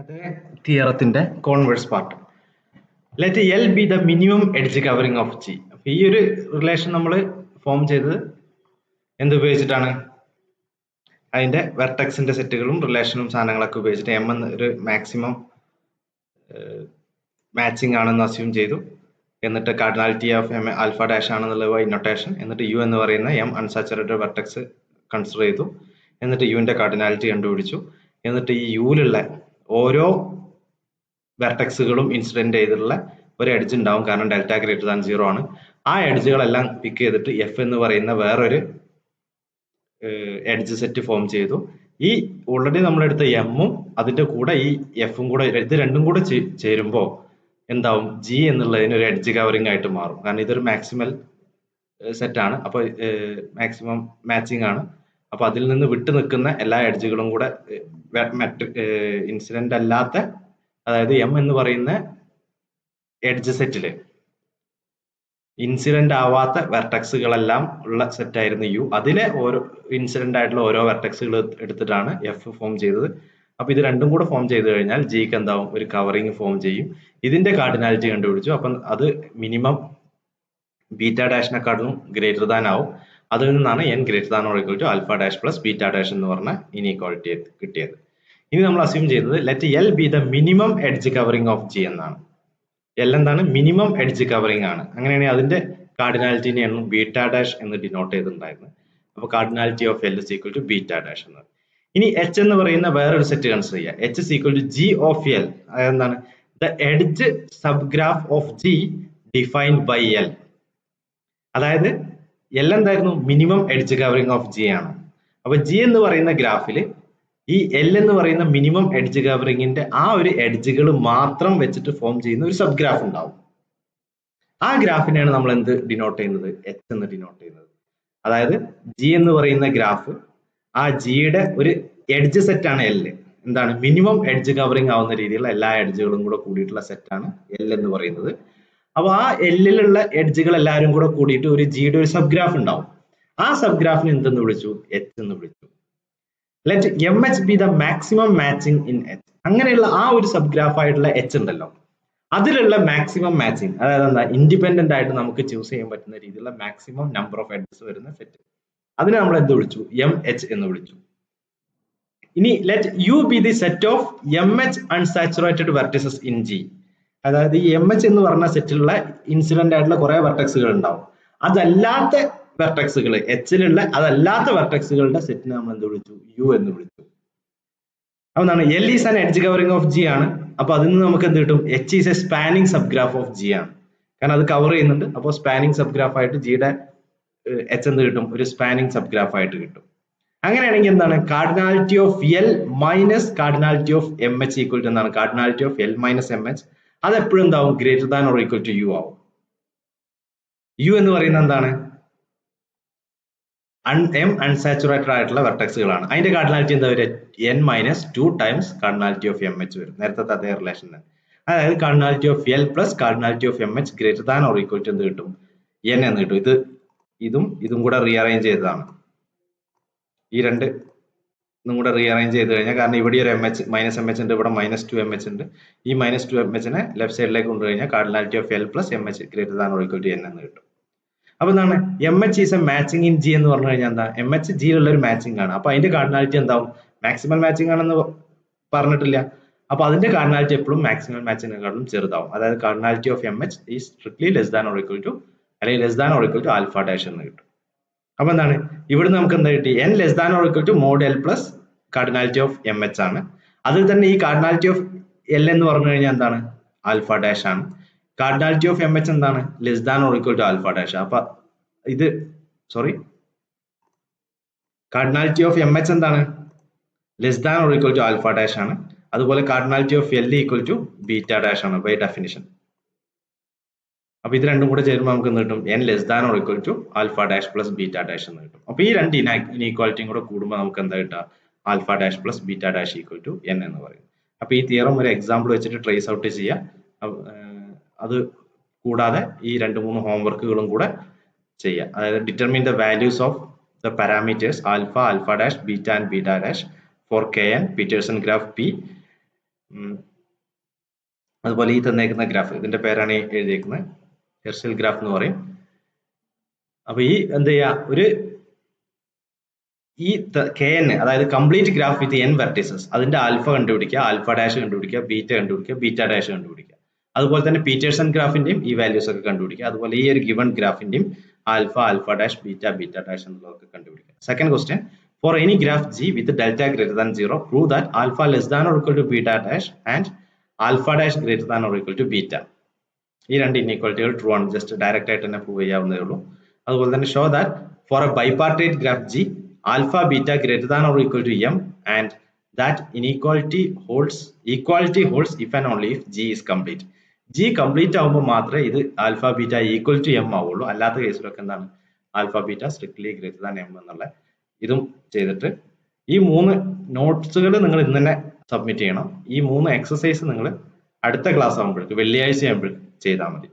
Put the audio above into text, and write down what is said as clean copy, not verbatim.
അതേ തിയറത്തിന്റെ converse part. Let L be the minimum edge covering of G. അപ്പൊ ഈ ഒരു റിലേഷൻ നമ്മൾ ഫോം ചെയ്തത് എന്തുപയോഗിച്ചിട്ടാണ്? അതിന്റെ വെർട്ടെക്സിന്റെ സെറ്റുകളും റിലേഷനും സാധനങ്ങളൊക്കെ ഉപയോഗിച്ചിട്ട് എം എന്ന ഒരു മാക്സിമം മാച്ചിങ് ആണെന്ന് അസ്യൂം ചെയ്തു. എന്നിട്ട് cardinality of M alpha dash ആണെന്നുള്ള ഇന്നൊട്ടേഷൻ. എന്നിട്ട് യു എന്ന് പറയുന്ന എം അൺസാച്ചുറേറ്റഡ് വെർട്ടെക്സ് കൺസിഡർ ചെയ്തു. എന്നിട്ട് യുവിന്റെ കാർഡിനാലിറ്റി കണ്ടുപിടിച്ചു. എന്നിട്ട് ഈ യുവിലുള്ള ഓരോ വെർട്ടെക്സുകളും ഇൻസിഡന്റ് ചെയ്തിട്ടുള്ള ഒരു എഡ്ജ് ഉണ്ടാവും, കാരണം ഡെൽറ്റ ഗ്രേറ്റർ ദാൻ 0 ആണ്. ആ എഡ്ജുകളെല്ലാം പിക്ക് ചെയ്തിട്ട് എഫ് എന്ന് പറയുന്ന വേറൊരു എഡ്ജ് സെറ്റ് ഫോം ചെയ്തു. ഈ ഓൾറെഡി നമ്മളെടുത്ത എമ്മും അതിന്റെ കൂടെ ഈ എഫും കൂടെ, ഇത് രണ്ടും കൂടെ ചേരുമ്പോൾ എന്താവും? ജി എന്നുള്ളതിന് ഒരു എഡ്ജ് കവറിംഗ് ആയിട്ട് മാറും, കാരണം ഇതൊരു മാക്സിമൽ സെറ്റ് ആണ്. അപ്പോൾ മാക്സിമം മാച്ചിങ് ആണ്. അപ്പൊ അതിൽ നിന്ന് വിട്ടു നിൽക്കുന്ന എല്ലാ എഡ്ജുകളും കൂടെ ഇൻസിഡന്റ് അല്ലാത്ത, അതായത് എം എന്ന് പറയുന്ന എഡ്ജ് സെറ്റില് ഇൻസിഡന്റ് ആവാത്ത വെർട്ടെക്സുകളെല്ലാം ഉള്ള സെറ്റ് ആയിരുന്നു യു. അതിലെ ഓരോ ഇൻസിഡന്റ് ആയിട്ടുള്ള ഓരോ വെർട്ടെക്സുകൾ എടുത്തിട്ടാണ് എഫ് ഫോം ചെയ്തത്. അപ്പൊ ഇത് രണ്ടും കൂടെ ഫോം ചെയ്ത് കഴിഞ്ഞാൽ ജിക്ക് എന്താവും? ഒരു കവറിങ് ഫോം ചെയ്യും. ഇതിന്റെ കാർഡിനാലിറ്റി കണ്ടുപിടിച്ചു. അപ്പം അത് മിനിമം ബീറ്റ ഡാഷിനെക്കാളും ഗ്രേറ്റർ ദാൻ ആവും. അതിൽ നിന്നാണ് n greater than or equal to alpha dash plus beta dash എന്ന് പറഞ്ഞ ഇനീക്വാളിറ്റി കിട്ടിയത്. ഇനി നമ്മൾ അസ്യൂം ചെയ്തത് let L be the minimum edge covering of G എന്നാണ്. എൽ എന്താണ്? മിനിമം എഡ്ജ് കവറിംഗ് ആണ്. അങ്ങനെയാണെങ്കിൽ അതിന്റെ കാർഡിനാലിറ്റിനെയാണ് ബീറ്റ ഡാഷ് എന്ന് ഡിനോട്ട് ചെയ്തിട്ടുണ്ടായിരുന്നത്. അപ്പോൾ cardinality of L is equal to beta dash എന്ന്. ഇനി എച്ച് എന്ന് പറയുന്ന വേറൊരു സെറ്റ് കൺസിഡർ ചെയ്യുക. H is equal to G of L. അതായത് എന്താണ്? The edge sub graph of G defined by L. അതായത് എൽ എന്തായിരുന്നു? Minimum edge covering of G ആണ്. അപ്പൊ ജി എന്ന് പറയുന്ന ഗ്രാഫിൽ ഈ എൽ എന്ന് പറയുന്ന മിനിമം എഡ്ജ് കവറിങ്ങിന്റെ ആ ഒരു എഡ്ജുകൾ മാത്രം വെച്ചിട്ട് ഫോം ചെയ്യുന്ന ഒരു സബ് ഗ്രാഫ് ഉണ്ടാവും. ആ ഗ്രാഫിനെയാണ് നമ്മൾ എന്ത് ഡിനോട്ട് ചെയ്യുന്നത്? എച്ച് എന്ന് ഡിനോട്ട് ചെയ്യുന്നത്. അതായത് ജി എന്ന് പറയുന്ന ഗ്രാഫ്, ആ ജിയുടെ ഒരു എഡ്ജ് സെറ്റ് ആണ് എൽ. എന്താണ്? മിനിമം എഡ്ജ് കവറിംഗ് ആവുന്ന രീതിയിലുള്ള എല്ലാ എഡ്ജുകളും കൂടെ കൂടിയിട്ടുള്ള സെറ്റാണ് എൽ എന്ന് പറയുന്നത്. അപ്പൊ ആ എല്ലിലുള്ള എഡ്ജുകൾ എല്ലാവരും കൂടെ കൂടിയിട്ട് ഒരു ജിയുടെ ഒരു സബ് ഗ്രാഫ് ഉണ്ടാവും. ആ സബ് ഗ്രാഫിനെ എന്തെന്ന് വിളിച്ചു? എച്ച് എന്ന് വിളിച്ചു. Let M H B the maximum matching in H. അങ്ങനെയുള്ള ആ ഒരു സബ് ഗ്രാഫ് ആയിട്ടുള്ള എച്ച് ഉണ്ടല്ലോ, അതിലുള്ള മാക്സിമം മാച്ചിങ്, അതായത് എന്താ? ഇൻഡിപെൻഡന്റ് ആയിട്ട് നമുക്ക് ചൂസ് ചെയ്യാൻ പറ്റുന്ന രീതിയിലുള്ള മാക്സിമം നമ്പർ ഓഫ് എഡ്ജസ് വരുന്ന സെറ്റ്, അതിനെ നമ്മൾ എന്ത് വിളിച്ചു? എം എച്ച് എന്ന് വിളിച്ചു. ഇനി let you be the set of M H unsaturated vertices in G. അതായത് ഈ എം എച്ച് എന്ന് പറഞ്ഞ സെറ്റിലുള്ള ഇൻസിഡന്റ് ആയിട്ടുള്ള കുറെ വെർട്ടെക്സുകൾ ഉണ്ടാവും. അതല്ലാത്ത വെർട്ടെക്സുകൾ, എച്ചിലുള്ള അതല്ലാത്ത വെർട്ടെക്സുകളുടെ സെറ്റിനെ നമ്മൾ എന്ത് വിളിച്ചു? യു എന്ന് വിളിച്ചു. അപ്പൊ എന്താണ്? L is an edge covering of G ആണ്. അപ്പൊ അതിൽ നിന്ന് നമുക്ക് എന്ത് കിട്ടും? H is A spanning sub graph of G ആണ്, കാരണം അത് കവർ ചെയ്യുന്നുണ്ട്. അപ്പോൾ സ്പാനിങ് സബ് ഗ്രാഫ് ആയിട്ട് ജിയുടെ എച്ച് എന്ത് കിട്ടും? ഒരു സ്പാനിങ് സബ് ഗ്രാഫ് ആയിട്ട് കിട്ടും. അങ്ങനെയാണെങ്കിൽ എന്താണ്? Cardinality of L minus cardinality of M H equal to എന്താണ്? Cardinality of L minus M H. അത് എപ്പോഴും എന്താവും? Greater than or equal to U ആവും. യു എന്ന് പറയുന്നത് എന്താണ്? എം അൺസാച്ചുറേറ്റഡ് ആയിട്ടുള്ള വെർട്ടെക്സുകളാണ്. അതിന്റെ കാർഡിനാലിറ്റി എന്താ വരിക? N minus 2 times cardinality of M H വരും, നേരത്തെ അതേ റിലേഷൻ തന്നെ. അതായത് cardinality of L plus cardinality of M H greater than or equal to എന്ത് കിട്ടും? എൻ എന്ന് കിട്ടും. ഇതും കൂടെ റീഅറേഞ്ച് ചെയ്തതാണ്. ഈ ഇതും കൂടെ റീഅറേഞ്ച് ചെയ്ത് കഴിഞ്ഞാൽ, കാരണം ഇവിടെ ഒരു M H minus M H ഉണ്ട്, ഇവിടെ -2 എം എച്ച് ഉണ്ട്. ഈ -2 എം എച്ചിനെ ലെഫ്റ്റ് സൈഡിലേക്ക് കൊണ്ടുകഴിഞ്ഞാൽ cardinality of L plus M H greater than or equal to N എന്ന് കിട്ടും. അപ്പൊ എന്താണ്? M H is a matching in G എന്ന് പറഞ്ഞു കഴിഞ്ഞാൽ എന്താ? എം എച്ച് ജിയിലുള്ള ഒരു മാച്ചിങ് ആണ്. അപ്പൊ അതിന്റെ കാർഡിനാലിറ്റി എന്താവും? മാക്സിമൽ മാച്ചിങ് ആണെന്ന് പറഞ്ഞിട്ടില്ല. അപ്പൊ അതിന്റെ കാർഡിനാലിറ്റി എപ്പോഴും മാക്സിമൽ മാച്ചിങ്ങിനെക്കാളും ചെറുതാവും. അതായത് cardinality of M H is strictly less than or equal to, അല്ലെങ്കിൽ less than or equal to alpha dash എന്ന് കിട്ടും. അപ്പൊ എന്താണ്? ഇവിടുന്ന് നമുക്ക് എന്താ കിട്ടി? N less than or equal to mod L plus cardinality of M H ആണ്. അതിൽ തന്നെ ഈ കാർഡിനാലിറ്റി ഓഫ് എൽ എന്ന് പറഞ്ഞു കഴിഞ്ഞാൽ എന്താണ്? ആൽഫ ഡാഷ് ആണ്. കാർഡിനാലിറ്റി ഓഫ് എം എച്ച് എന്താണ്? Less than or equal to alpha dash. അപ്പൊ കാർഡിനാലിറ്റി ഓഫ് എം എച്ച് എന്താണ്? Less than or equal to alpha dash ആണ്. അതുപോലെ cardinality of L equal to beta dash ആണ് by definition. അപ്പൊ ഇത് രണ്ടും കൂടെ ചേരുമ്പോൾ നമുക്ക് എന്ത് കിട്ടും? N less than or equal to alpha dash plus beta dash എന്ന് കിട്ടും. അപ്പൊ ഈ രണ്ട് ഇനീക്വാലിറ്റിയും കൂടെ കൂടുമ്പോൾ നമുക്ക് എന്താ കിട്ടുക? Alpha dash plus beta dash equal to N എന്ന് പറയും. അപ്പൊ ഈ തിയറം ഒരു എക്സാമ്പിൾ വെച്ചിട്ട് ട്രേസ് ഔട്ട് ചെയ്യാം. അത് കൂടാതെ ഈ 2-3 ഹോംവർക്കുകളും കൂടെ ചെയ്യാം. അതായത് determine the values of the parameters alpha, alpha dash, beta and beta dash for K N Petersen graph P അതുപോലെ ഈ തന്നേക്കുന്ന ഗ്രാഫ്, ഇതിന്റെ പേരാണ് എഴുതിയിരിക്കുന്നത്, ഹെർഷൽ ഗ്രാഫ് എന്ന് പറയും. അപ്പൊ ഈ എന്ത് ചെയ്യാ, ഈ kn, അതായത് കംപ്ലീറ്റ് ഗ്രാഫ് വിത്ത് n വെർട്ടിസസ്, അതിന്റെ ആൽഫ കണ്ടുപിടിക്കുക, ആൽഫ ഡാഷ് കണ്ടുപിടിക്കുക, ബീറ്റ കണ്ടുപിടിക്കുക, ബീറ്റ ഡാഷ് കണ്ടുപിടിക്കുക. അതുപോലെ തന്നെ പീറ്റേഴ്സൺ ഗ്രാഫിന്റെയും ഈ വാല്യൂസ് ഒക്കെ കണ്ടുപിടിക്കുക. അതുപോലെ ഈ ഒരു ഗിവൺ ഗ്രാഫിന്റെയും alpha, alpha dash, beta, beta dash എന്നുള്ളതൊക്കെ കണ്ടുപിടിക്കുക. Second question, for any graph G with delta greater than 0, prove that alpha less than or equal to beta dash and alpha dash greater than or equal to beta. ഈ രണ്ട് ഇൻഇക്വാലിറ്റികൾ true ആണ്, just direct ആയിട്ട് തന്നെ prove ചെയ്യാവുന്നതേ ഉള്ളൂ. അതുപോലെ തന്നെ show that for a bipartite graph G, alpha beta greater than or equal to m and that equality holds if and only if G is complete. G complete ആവുമ്പോൾ മാത്രമേ ഇത് alpha beta equal to M ആവുള്ളൂ. അല്ലാത്ത കേസിലൊക്കെ എന്താണ്, alpha beta strictly greater than M എന്നുള്ള ഇതും ചെയ്തിട്ട് ഈ 3 നോട്ട്സുകൾ നിങ്ങൾ ഇന്ന് തന്നെ സബ്മിറ്റ് ചെയ്യണം. ഈ 3 എക്സസൈസ് നിങ്ങൾ അടുത്ത ക്ലാസ് ആകുമ്പോഴേക്ക്, വെള്ളിയാഴ്ച ആകുമ്പോഴേക്ക് ചെയ്താൽ മതി.